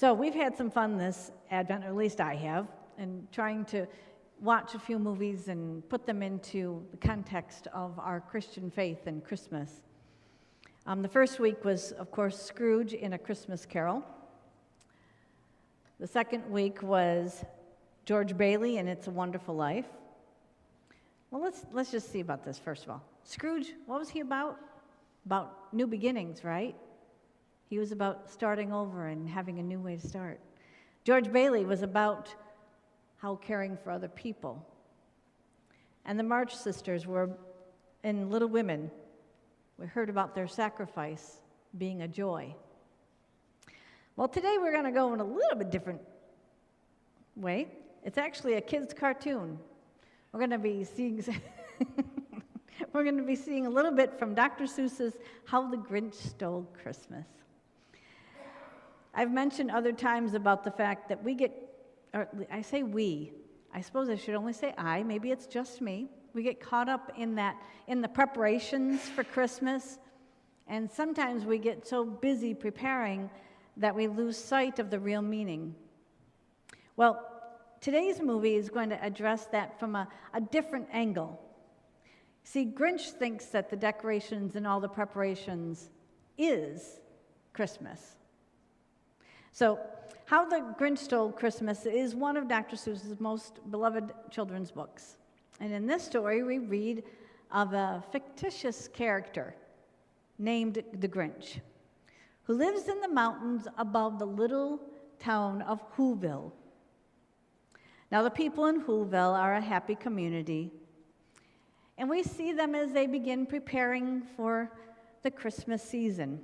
So we've had some fun this Advent, or at least I have, in trying to watch a few movies and put them into the context of our Christian faith and Christmas. The first week was, of course, Scrooge in A Christmas Carol. The second week was George Bailey in It's a Wonderful Life. Well, let's just see about this first of all. Scrooge, what was he about? About new beginnings, right? He was about starting over and having a new way to start. George Bailey was about how caring for other people. And the March sisters were in Little Women. We heard about their sacrifice being a joy. Well, today we're going to go in a little bit different way. It's actually a kid's cartoon. We're going to be seeing a little bit from Dr. Seuss's How the Grinch Stole Christmas. I've mentioned other times about the fact that we get, or I say we, I suppose I should only say I, maybe it's just me. We get caught up in the preparations for Christmas, and sometimes we get so busy preparing that we lose sight of the real meaning. Well, today's movie is going to address that from a different angle. See, Grinch thinks that the decorations and all the preparations is Christmas. So, How the Grinch Stole Christmas is one of Dr. Seuss's most beloved children's books. And in this story, we read of a fictitious character named the Grinch, who lives in the mountains above the little town of Whoville. Now, the people in Whoville are a happy community, and we see them as they begin preparing for the Christmas season.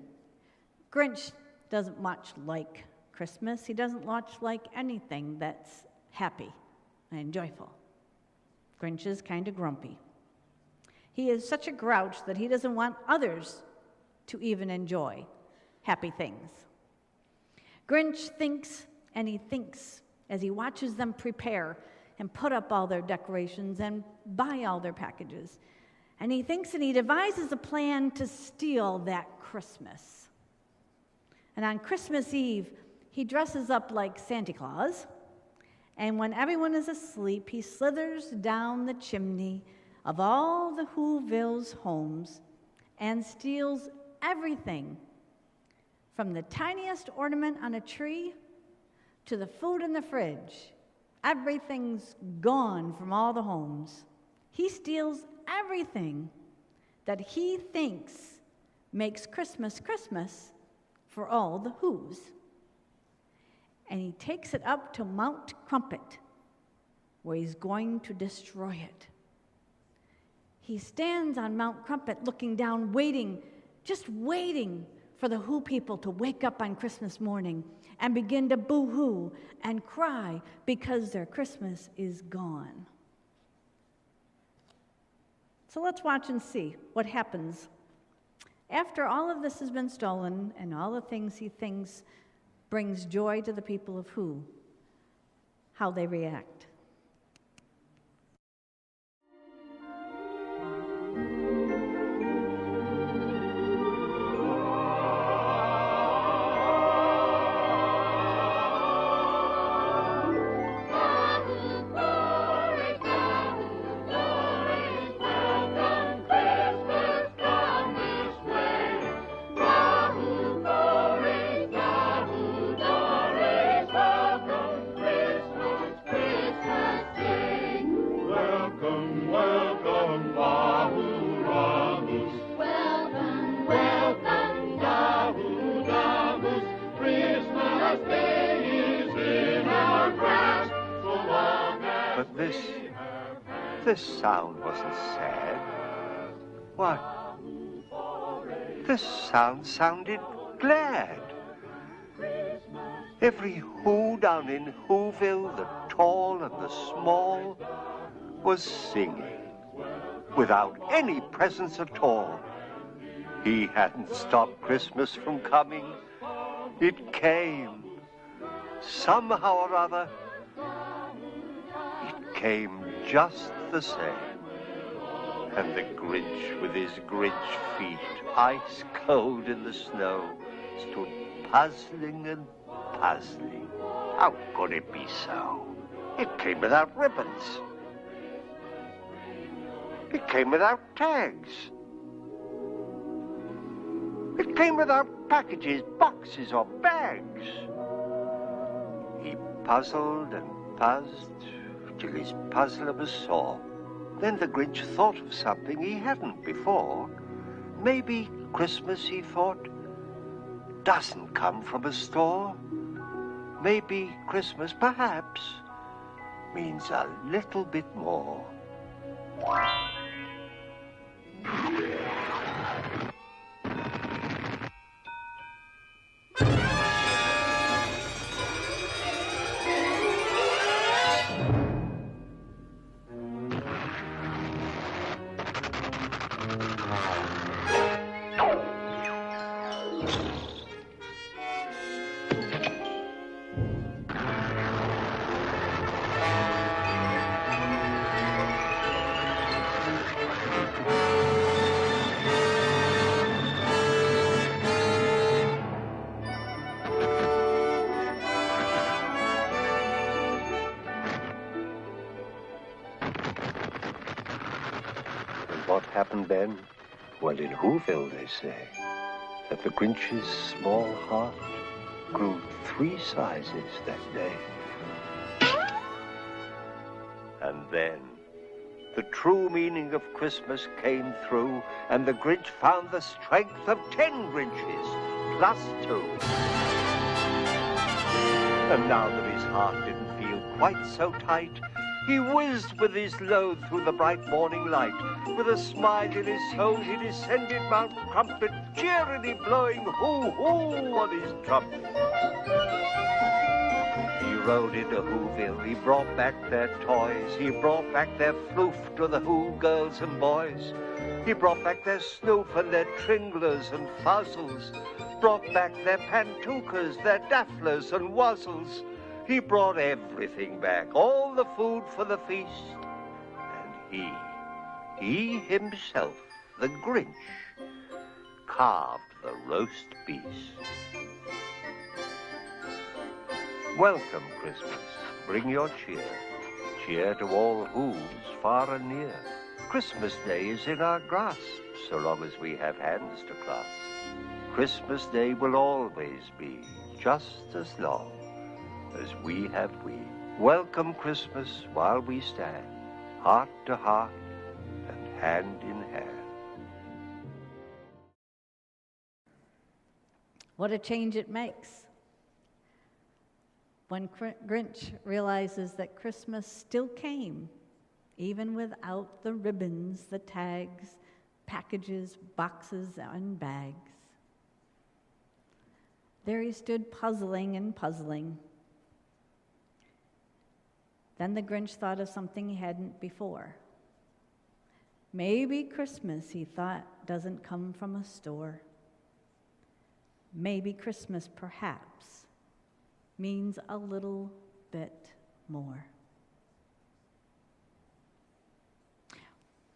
Grinch doesn't much like Christmas. He doesn't much like anything that's happy and joyful. Grinch is kind of grumpy. He is such a grouch that he doesn't want others to even enjoy happy things. Grinch thinks and he thinks as he watches them prepare and put up all their decorations and buy all their packages. And he thinks and he devises a plan to steal that Christmas. And on Christmas Eve, he dresses up like Santa Claus, and when everyone is asleep, he slithers down the chimney of all the Whoville's homes and steals everything from the tiniest ornament on a tree to the food in the fridge. Everything's gone from all the homes. He steals everything that he thinks makes Christmas Christmas for all the Whos. And he takes it up to Mount Crumpet, where he's going to destroy it. He stands on Mount Crumpet looking down, waiting, just waiting for the Who people to wake up on Christmas morning and begin to boo-hoo and cry because their Christmas is gone. So let's watch and see what happens after all of this has been stolen and all the things he thinks brings joy to the people of Who, how they react. This sound wasn't sad. What? This sound sounded glad. Every Who down in Whoville, the tall and the small, was singing without any presents at all. He hadn't stopped Christmas from coming. It came. Somehow or other, it came just the same. And the Grinch, with his Grinch feet, ice cold in the snow, stood puzzling and puzzling. How could it be so? It came without ribbons. It came without tags. It came without packages, boxes, or bags. He puzzled and puzzled till his puzzler was sore. Then the Grinch thought of something he hadn't before. Maybe Christmas, he thought, doesn't come from a store. Maybe Christmas, perhaps, means a little bit more. What happened then? Well, in Whoville, they say that the Grinch's small heart grew 3 sizes that day. And then the true meaning of Christmas came through, and the Grinch found the strength of 10 Grinches, plus 2. And now that his heart didn't feel quite so tight, he whizzed with his load through the bright morning light. With a smile in his soul, he descended Mount Crumpet, cheerily blowing hoo-hoo on his trumpet. He rode into Whoville, he brought back their toys, he brought back their floof to the Who girls and boys. He brought back their snoof and their tringlers and fuzzles, brought back their pantookas, their dafflers and wuzzles. He brought everything back, all the food for the feast. And he himself, the Grinch, carved the roast beast. Welcome, Christmas. Bring your cheer. Cheer to all Who's far and near. Christmas Day is in our grasp, so long as we have hands to clasp. Christmas Day will always be just as long as we have we. Welcome Christmas while we stand, heart to heart and hand in hand. What a change it makes when Grinch realizes that Christmas still came, even without the ribbons, the tags, packages, boxes, and bags. There he stood puzzling and puzzling. Then the Grinch thought of something he hadn't before. Maybe Christmas, he thought, doesn't come from a store. Maybe Christmas, perhaps, means a little bit more.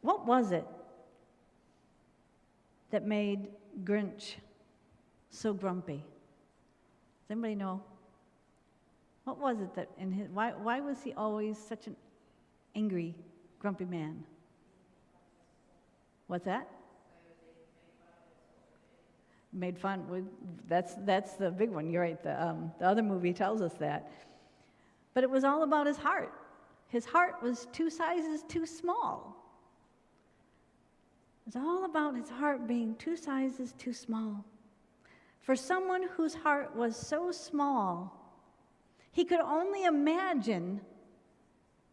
What was it that made Grinch so grumpy? Does anybody know? What was it that in his, why was he always such an angry, grumpy man? What's that? Made fun. That's the big one. You're right. The other movie tells us that. But it was all about his heart. His heart was 2 sizes too small. It was all about his heart being 2 sizes too small. For someone whose heart was so small, he could only imagine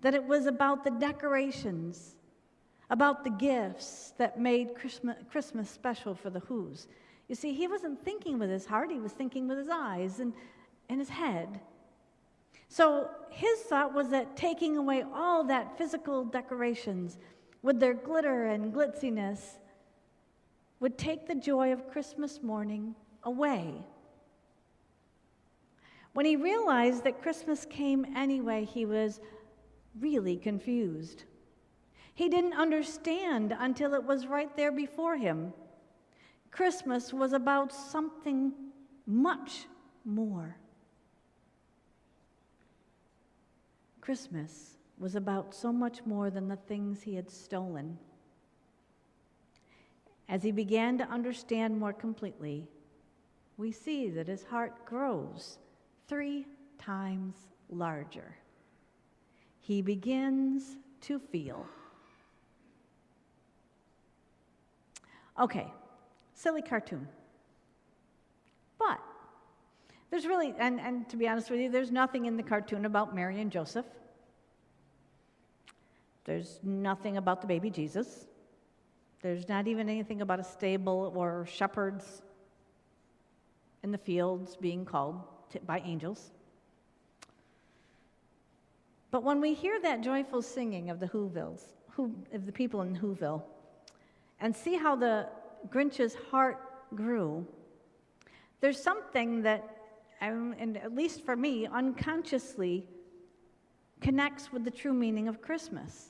that it was about the decorations, about the gifts that made Christmas special for the Who's. You see, he wasn't thinking with his heart, he was thinking with his eyes and his head. So his thought was that taking away all that physical decorations with their glitter and glitziness would take the joy of Christmas morning away. When he realized that Christmas came anyway, he was really confused. He didn't understand until it was right there before him. Christmas was about something much more. Christmas was about so much more than the things he had stolen. As he began to understand more completely, we see that his heart grows 3 times larger. He begins to feel. Okay, silly cartoon. But there's really, and to be honest with you, there's nothing in the cartoon about Mary and Joseph. There's nothing about the baby Jesus. There's not even anything about a stable or shepherds in the fields being called by angels. But when we hear that joyful singing of the of the people in Whoville, and see how the Grinch's heart grew, there's something that, and at least for me, unconsciously connects with the true meaning of Christmas.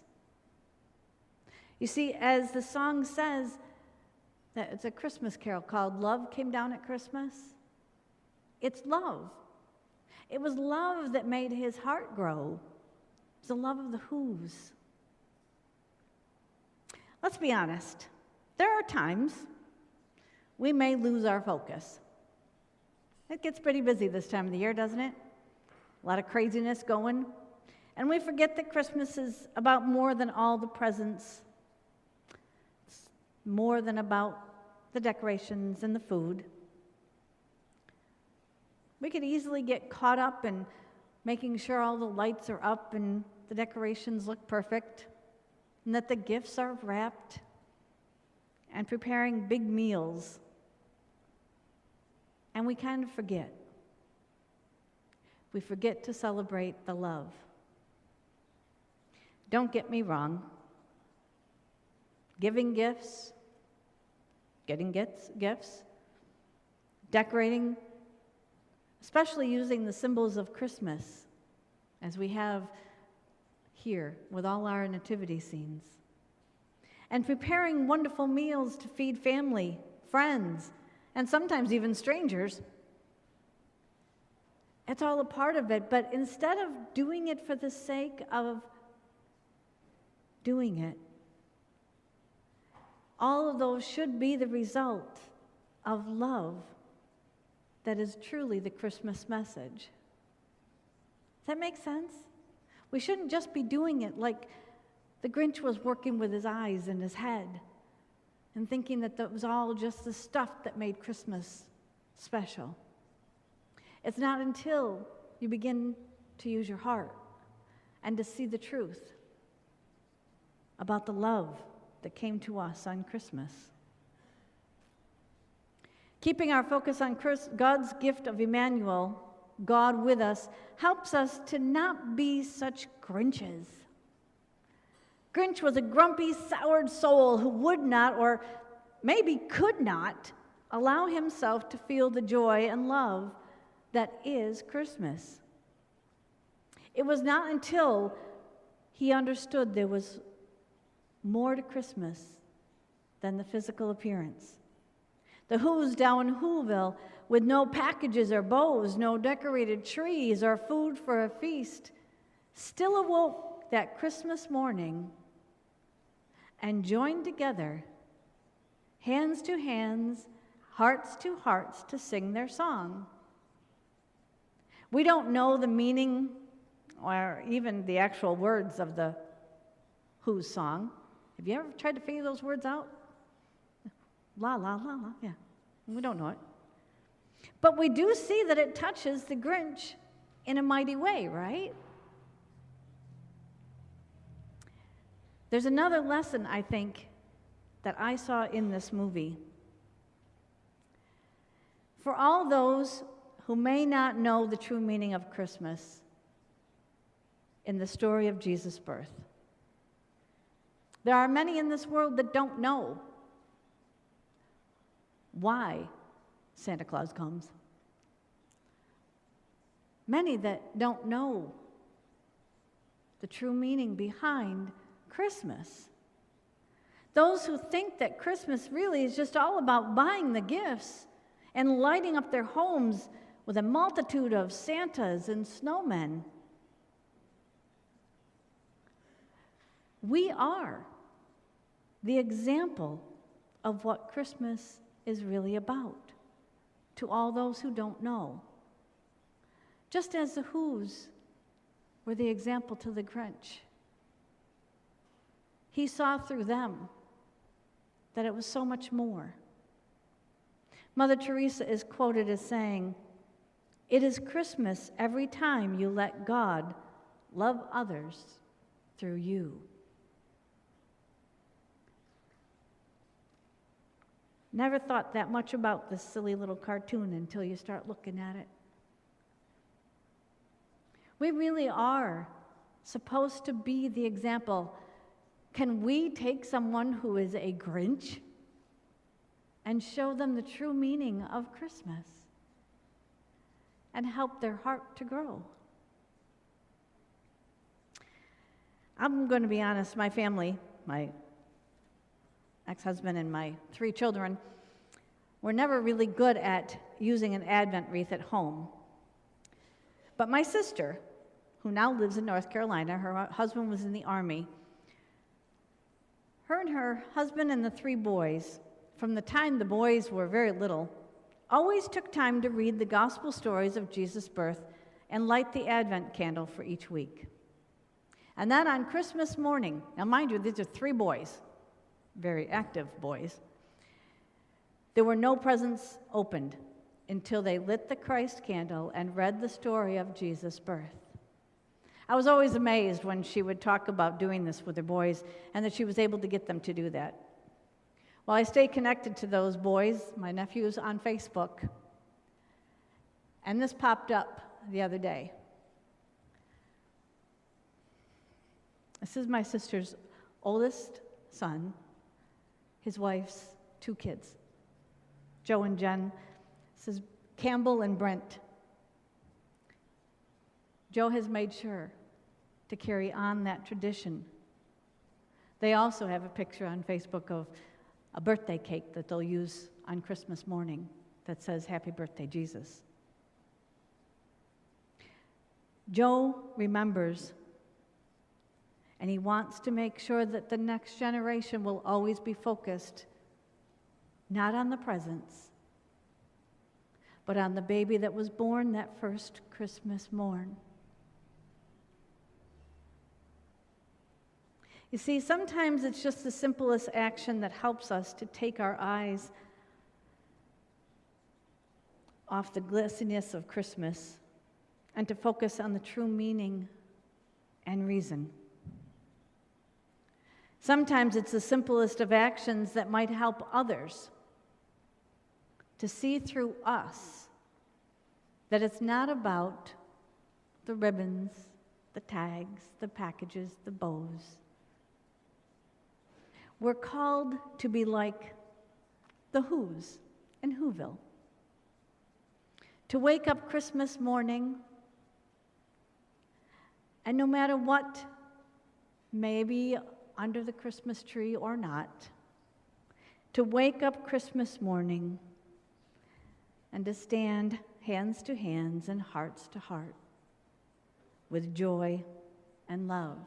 You see, as the song says, that it's a Christmas carol called Love Came Down at Christmas. It's love. It was love that made his heart grow. It's the love of the Whos. Let's be honest. There are times we may lose our focus. It gets pretty busy this time of the year, doesn't it? A lot of craziness going. And we forget that Christmas is about more than all the presents. It's more than about the decorations and the food. We could easily get caught up in making sure all the lights are up and the decorations look perfect, and that the gifts are wrapped, and preparing big meals. And we kind of forget. We forget to celebrate the love. Don't get me wrong. Giving gifts, getting gifts, decorating, especially using the symbols of Christmas, as we have here with all our nativity scenes, and preparing wonderful meals to feed family, friends, and sometimes even strangers. It's all a part of it, but instead of doing it for the sake of doing it, all of those should be the result of love that is truly the Christmas message. Does that make sense? We shouldn't just be doing it like the Grinch was working with his eyes and his head and thinking that that was all just the stuff that made Christmas special. It's not until you begin to use your heart and to see the truth about the love that came to us on Christmas. Keeping our focus on God's gift of Emmanuel, God with us, helps us to not be such Grinches. Grinch was a grumpy, soured soul who would not, or maybe could not, allow himself to feel the joy and love that is Christmas. It was not until he understood there was more to Christmas than the physical appearance. The Whos down in Whoville, with no packages or bows, no decorated trees or food for a feast, still awoke that Christmas morning and joined together, hands to hands, hearts to hearts, to sing their song. We don't know the meaning or even the actual words of the Who's song. Have you ever tried to figure those words out? La, la, la, la, yeah. We don't know it. But we do see that it touches the Grinch in a mighty way, right? There's another lesson, I think, that I saw in this movie. For all those who may not know the true meaning of Christmas in the story of Jesus' birth, there are many in this world that don't know why Santa Claus comes. Many that don't know the true meaning behind Christmas. Those who think that Christmas really is just all about buying the gifts and lighting up their homes with a multitude of Santas and snowmen. We are the example of what Christmas is really about to all those who don't know. Just as the Who's were the example to the Grinch. He saw through them that it was so much more. Mother Teresa is quoted as saying, "It is Christmas every time you let God love others through you." Never thought that much about this silly little cartoon until you start looking at it. We really are supposed to be the example. Can we take someone who is a Grinch and show them the true meaning of Christmas and help their heart to grow? I'm going to be honest, my family, my ex-husband and my 3 children, were never really good at using an Advent wreath at home. But my sister, who now lives in North Carolina, her husband was in the Army, her and her husband and the 3 boys, from the time the boys were very little, always took time to read the gospel stories of Jesus' birth and light the Advent candle for each week. And then on Christmas morning, now mind you, these are 3 boys, very active boys, there were no presents opened until they lit the Christ candle and read the story of Jesus' birth. I was always amazed when she would talk about doing this with her boys and that she was able to get them to do that. Well, I stay connected to those boys, my nephews, on Facebook, and this popped up the other day. This is my sister's oldest son, his wife's 2 kids, Joe and Jen. This is Campbell and Brent. Joe has made sure to carry on that tradition. They also have a picture on Facebook of a birthday cake that they'll use on Christmas morning that says, "Happy Birthday, Jesus." Joe remembers, and he wants to make sure that the next generation will always be focused not on the presents, but on the baby that was born that first Christmas morn. You see, sometimes it's just the simplest action that helps us to take our eyes off the glitziness of Christmas and to focus on the true meaning and reason. Sometimes it's the simplest of actions that might help others to see through us that it's not about the ribbons, the tags, the packages, the bows. We're called to be like the Who's in Whoville. To wake up Christmas morning, and no matter what may be under the Christmas tree or not, to wake up Christmas morning and to stand hands to hands and hearts to heart with joy and love.